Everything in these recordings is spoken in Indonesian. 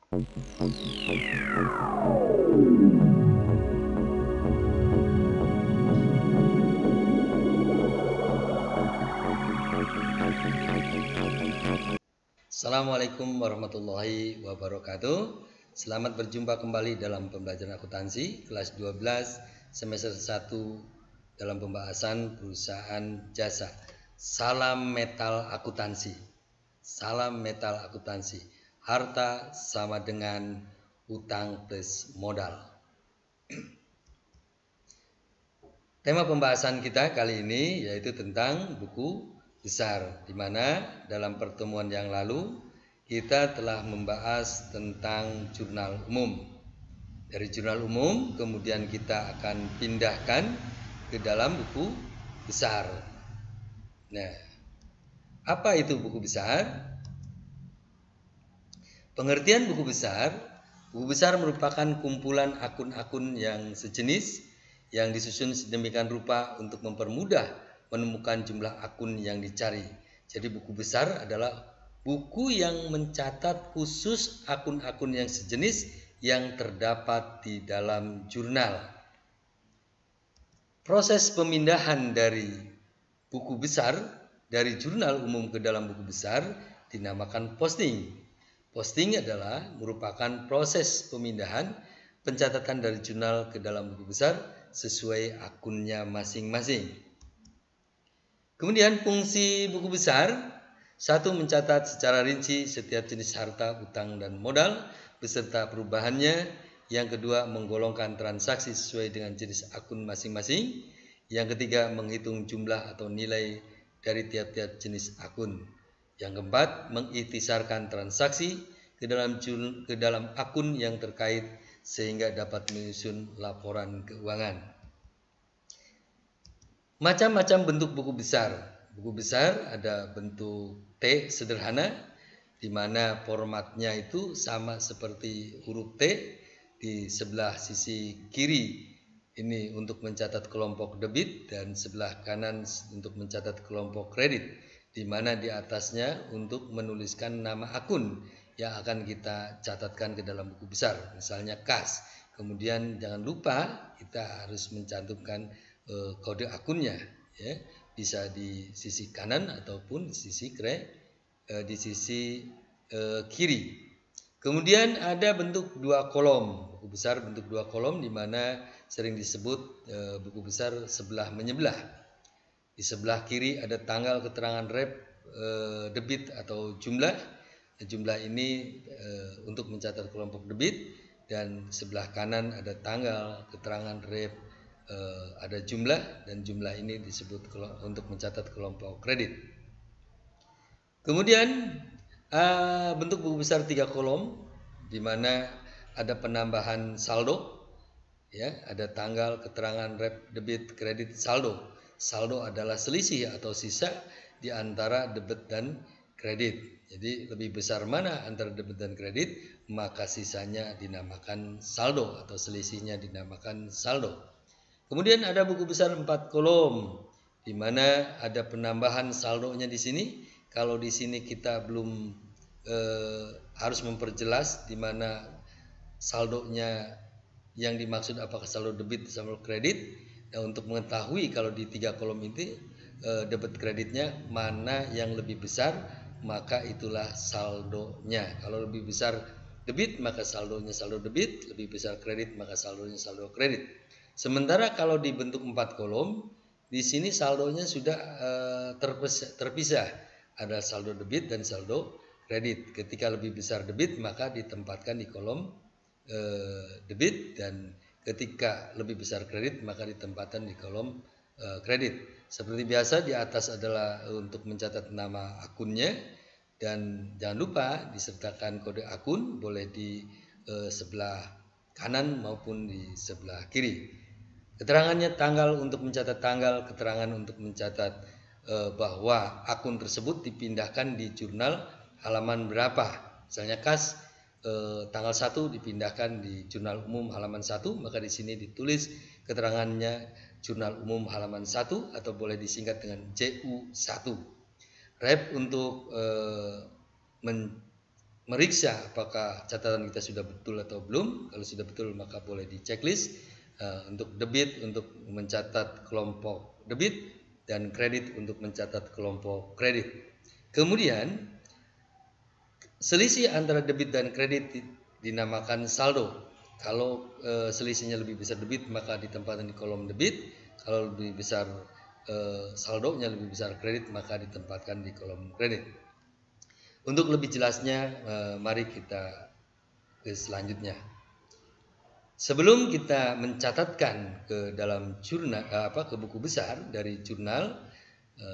Assalamualaikum warahmatullahi wabarakatuh. Selamat berjumpa kembali dalam pembelajaran akuntansi kelas 12 semester 1 dalam pembahasan perusahaan jasa. Salam metal akuntansi. Salam metal akuntansi. Harta sama dengan utang plus modal. Tema pembahasan kita kali ini yaitu tentang buku besar, di mana dalam pertemuan yang lalu kita telah membahas tentang jurnal umum. Dari jurnal umum kemudian kita akan pindahkan ke dalam buku besar. Nah, apa itu buku besar? Pengertian buku besar merupakan kumpulan akun-akun yang sejenis yang disusun sedemikian rupa untuk mempermudah menemukan jumlah akun yang dicari. Jadi buku besar adalah buku yang mencatat khusus akun-akun yang sejenis yang terdapat di dalam jurnal. Proses pemindahan dari buku besar dari jurnal umum ke dalam buku besar dinamakan posting. Posting adalah merupakan proses pemindahan pencatatan dari jurnal ke dalam buku besar sesuai akunnya masing-masing. Kemudian fungsi buku besar, satu, mencatat secara rinci setiap jenis harta, utang, dan modal beserta perubahannya. Yang kedua, menggolongkan transaksi sesuai dengan jenis akun masing-masing. Yang ketiga, menghitung jumlah atau nilai dari tiap-tiap jenis akun. Yang keempat, mengikhtisarkan transaksi ke dalam akun yang terkait sehingga dapat menyusun laporan keuangan. Macam-macam bentuk buku besar. Buku besar ada bentuk T sederhana, di mana formatnya itu sama seperti huruf T. Di sebelah sisi kiri ini untuk mencatat kelompok debit dan sebelah kanan untuk mencatat kelompok kredit, di mana di atasnya untuk menuliskan nama akun yang akan kita catatkan ke dalam buku besar, misalnya kas. Kemudian jangan lupa kita harus mencantumkan kode akunnya, ya, bisa di sisi kanan ataupun di sisi kiri. Kemudian ada bentuk dua kolom, buku besar bentuk dua kolom, di mana sering disebut buku besar sebelah menyebelah. Di sebelah kiri ada tanggal keterangan rep debit atau jumlah. Jumlah ini untuk mencatat kelompok debit, dan sebelah kanan ada tanggal keterangan rep ada jumlah, dan jumlah ini disebut untuk mencatat kelompok kredit. Kemudian bentuk buku besar tiga kolom, di mana ada penambahan saldo, ya, ada tanggal keterangan rep debit kredit saldo. Saldo adalah selisih atau sisa di antara debit dan kredit. Jadi lebih besar mana antara debit dan kredit, maka sisanya dinamakan saldo atau selisihnya dinamakan saldo. Kemudian ada buku besar 4 kolom, di mana ada penambahan saldonya di sini. Kalau di sini kita belum harus memperjelas di mana saldonya yang dimaksud apakah saldo debit atau saldo kredit. Nah, untuk mengetahui kalau di 3 kolom ini debit kreditnya mana yang lebih besar, maka itulah saldonya. Kalau lebih besar debit maka saldonya saldo debit, lebih besar kredit maka saldonya saldo kredit. Sementara kalau dibentuk 4 kolom, di sini saldonya sudah terpisah. Ada saldo debit dan saldo kredit. Ketika lebih besar debit maka ditempatkan di kolom debit, dan ketika lebih besar kredit maka ditempatkan di kolom kredit. Seperti biasa, di atas adalah untuk mencatat nama akunnya, dan jangan lupa disertakan kode akun, boleh di sebelah kanan maupun di sebelah kiri. Keterangannya tanggal untuk mencatat tanggal, keterangan untuk mencatat bahwa akun tersebut dipindahkan di jurnal halaman berapa. Misalnya kas tanggal 1 dipindahkan di jurnal umum halaman 1, maka di sini ditulis keterangannya jurnal umum halaman 1 atau boleh disingkat dengan JU1. Rep untuk meriksa apakah catatan kita sudah betul atau belum. Kalau sudah betul maka boleh di checklist. Untuk debit untuk mencatat kelompok debit dan kredit untuk mencatat kelompok kredit. Kemudian selisih antara debit dan kredit dinamakan saldo. Kalau selisihnya lebih besar debit maka ditempatkan di kolom debit. Kalau lebih besar saldonya lebih besar kredit maka ditempatkan di kolom kredit. Untuk lebih jelasnya mari kita ke selanjutnya. Sebelum kita mencatatkan ke dalam jurnal ke buku besar dari jurnal,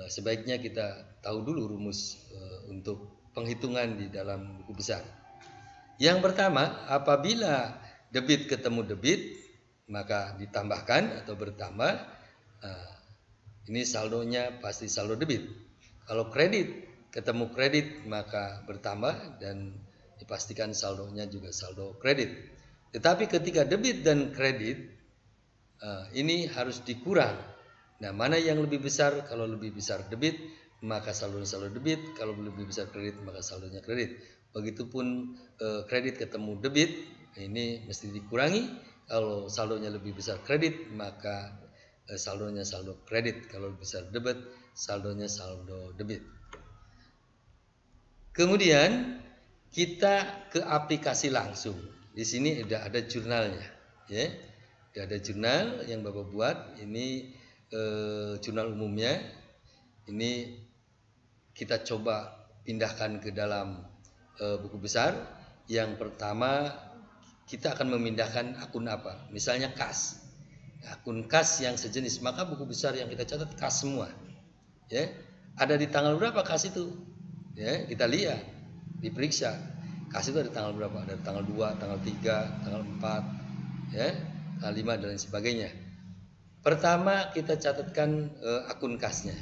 sebaiknya kita tahu dulu rumus untuk penghitungan di dalam buku besar. Yang pertama, apabila debit ketemu debit, maka ditambahkan atau bertambah. Ini saldonya pasti saldo debit. Kalau kredit ketemu kredit, maka bertambah dan dipastikan saldonya juga saldo kredit. Tetapi ketika debit dan kredit, ini harus dikurang. Nah, mana yang lebih besar? Kalau lebih besar debit, maka saldonya saldo debit. Kalau lebih besar kredit, maka saldonya kredit. Begitupun kredit ketemu debit, ini mesti dikurangi. Kalau saldonya lebih besar kredit, maka saldonya saldo kredit. Kalau lebih besar debit, saldonya saldo debit. Kemudian kita ke aplikasi langsung. Di sini ada jurnalnya, ya. Ada jurnal yang Bapak buat. Ini jurnal umumnya. Ini kita coba pindahkan ke dalam buku besar. Yang pertama kita akan memindahkan akun apa? Misalnya kas. Akun kas yang sejenis, maka buku besar yang kita catat kas semua. Ya, ada di tanggal berapa kas itu? Ya, kita lihat, diperiksa. Kas itu ada tanggal berapa? Ada tanggal 2, tanggal 3, tanggal 4, ya, tanggal 5 dan lain sebagainya. Pertama kita catatkan akun kasnya.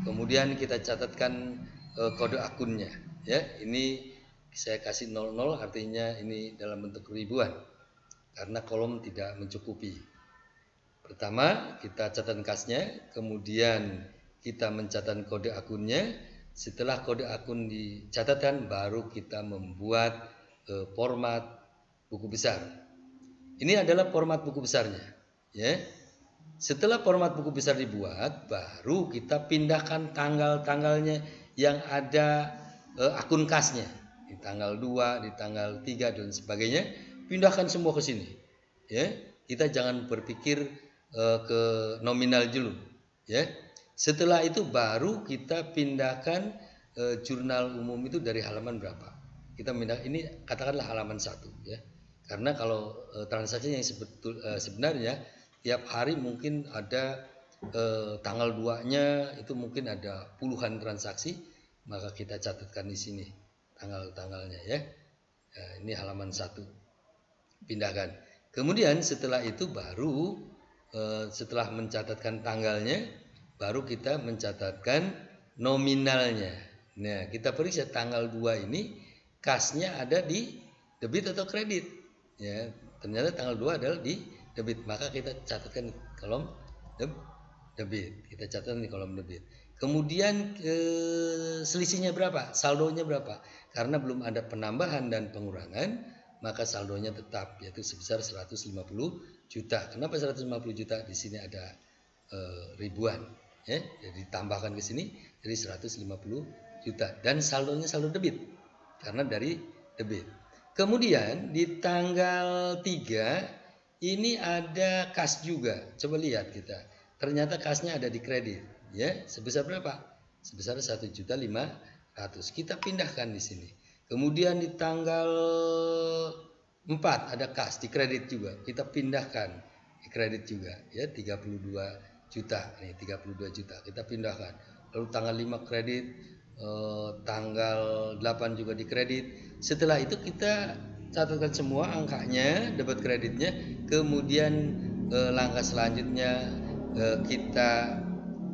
Kemudian kita catatkan kode akunnya, ya. Ini saya kasih 00 artinya ini dalam bentuk ribuan karena kolom tidak mencukupi. Pertama kita catatkan kasnya, kemudian kita mencatat kode akunnya. Setelah kode akun dicatatkan, baru kita membuat format buku besar. Ini adalah format buku besarnya, ya. Setelah format buku besar dibuat, baru kita pindahkan tanggal-tanggalnya yang ada akun kasnya. Di tanggal 2, di tanggal 3 dan sebagainya, pindahkan semua ke sini. Ya, kita jangan berpikir ke nominal dulu, ya. Setelah itu baru kita pindahkan jurnal umum itu dari halaman berapa. Kita pindah ini katakanlah halaman 1, ya. Karena kalau transaksi yang sebenarnya tiap hari mungkin ada tanggal 2-nya itu mungkin ada puluhan transaksi, maka kita catatkan di sini tanggal-tanggalnya, ya. Ini halaman 1. Pindahkan. Kemudian setelah itu baru setelah mencatatkan tanggalnya, baru kita mencatatkan nominalnya. Nah, kita periksa tanggal 2 ini kasnya ada di debit atau kredit. Ya, ternyata tanggal 2 adalah di debit, maka kita catatkan di kolom debit. Kita catatkan di kolom debit. Kemudian selisihnya berapa? Saldonya berapa? Karena belum ada penambahan dan pengurangan, maka saldonya tetap yaitu sebesar 150 juta. Kenapa 150 juta? Di sini ada ribuan. Ya, jadi tambahkan ke sini jadi 150 juta dan saldonya saldo debit karena dari debit. Kemudian di tanggal 3 ini ada kas juga. Coba lihat kita. Ternyata kasnya ada di kredit, ya. Sebesar berapa? Sebesar 1.500.000. Kita pindahkan di sini. Kemudian di tanggal 4 ada kas di kredit juga. Kita pindahkan di kredit juga, ya, 32 juta. Nih 32 juta kita pindahkan. Lalu tanggal 5 kredit, tanggal 8 juga di kredit. Setelah itu kita catatkan semua angkanya, debit kreditnya. Kemudian langkah selanjutnya kita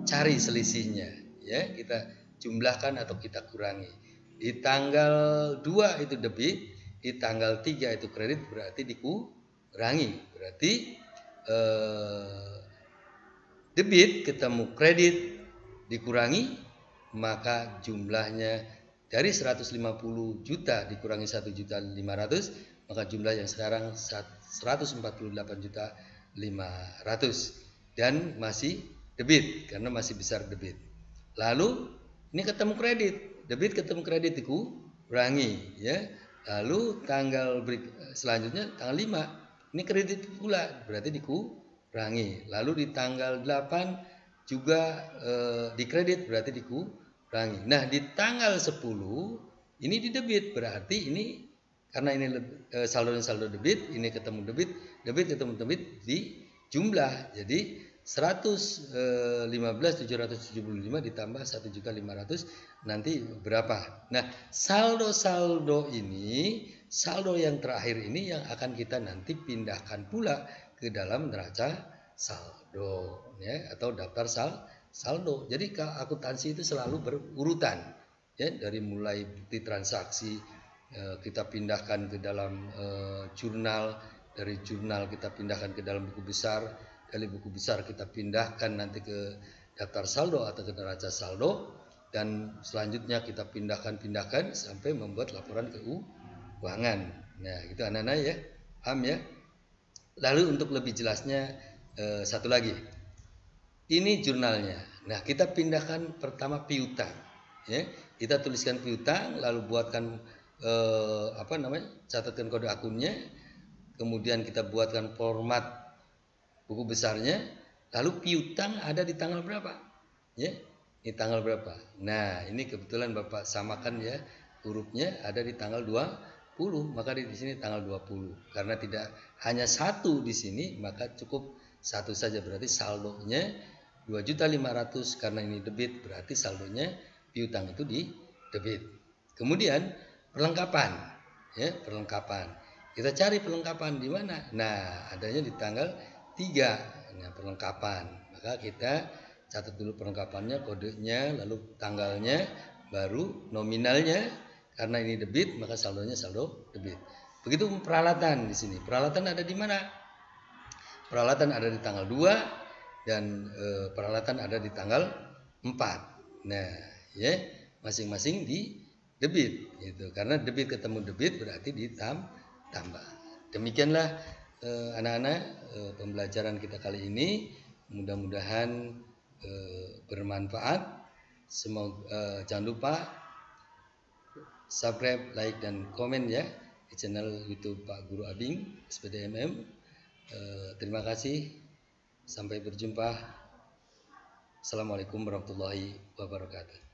cari selisihnya, ya. Kita jumlahkan atau kita kurangi. Di tanggal 2 itu debit, di tanggal 3 itu kredit, berarti dikurangi. Berarti debit ketemu kredit dikurangi, maka jumlahnya Dari 150 juta dikurangi 1.500.000, maka jumlah yang sekarang 148.500.000 dan masih debit karena masih besar debit. Lalu ini ketemu kredit, debit ketemu kredit dikurangi ya. Lalu tanggal selanjutnya tanggal 5 ini kredit pula berarti dikurangi. Lalu di tanggal 8 juga dikredit berarti dikurangi. Nah, di tanggal 10 ini di debit berarti ini karena ini saldo debit, ini ketemu debit ketemu debit di jumlah. Jadi 115.775 ditambah 1.500.000 nanti berapa? Nah, saldo ini, saldo yang terakhir ini yang akan kita nanti pindahkan pula ke dalam neraca saldo ya, atau daftar saldo. Jadi akuntansi itu selalu berurutan ya, dari mulai bukti transaksi kita pindahkan ke dalam jurnal, dari jurnal kita pindahkan ke dalam buku besar, dari buku besar kita pindahkan nanti ke daftar saldo atau ke neraca saldo, dan selanjutnya kita pindahkan sampai membuat laporan keuangan. Nah, itu anak-anak ya, paham ya. Lalu untuk lebih jelasnya satu lagi, ini jurnalnya. Nah, kita pindahkan pertama piutang ya, kita tuliskan piutang, lalu buatkan catatkan kode akunnya, kemudian kita buatkan format buku besarnya, lalu piutang ada di tanggal berapa ya, ini tanggal berapa. Nah, ini kebetulan Bapak samakan ya, hurufnya ada di tanggal 20, maka di sini tanggal 20. Karena tidak hanya satu di sini, maka cukup satu saja, berarti saldonya 2.500.000 karena ini debit, berarti saldonya piutang itu di debit. Kemudian perlengkapan ya, perlengkapan. Kita cari perlengkapan di mana? Nah, adanya di tanggal 3. Nah, perlengkapan. Maka kita catat dulu perlengkapannya, kodenya, lalu tanggalnya, baru nominalnya. Karena ini debit, maka saldonya saldo debit. Begitu peralatan di sini. Peralatan ada di mana? Peralatan ada di tanggal 2 dan peralatan ada di tanggal 4. Nah, ya, masing-masing di debit gitu. Karena debit ketemu debit berarti ditambah. Demikianlah anak-anak pembelajaran kita kali ini. Mudah-mudahan bermanfaat. Semoga jangan lupa subscribe, like dan komen ya di channel YouTube Pak Guru Abing SPDMM. Terima kasih. Sampai berjumpa. Assalamualaikum warahmatullahi wabarakatuh.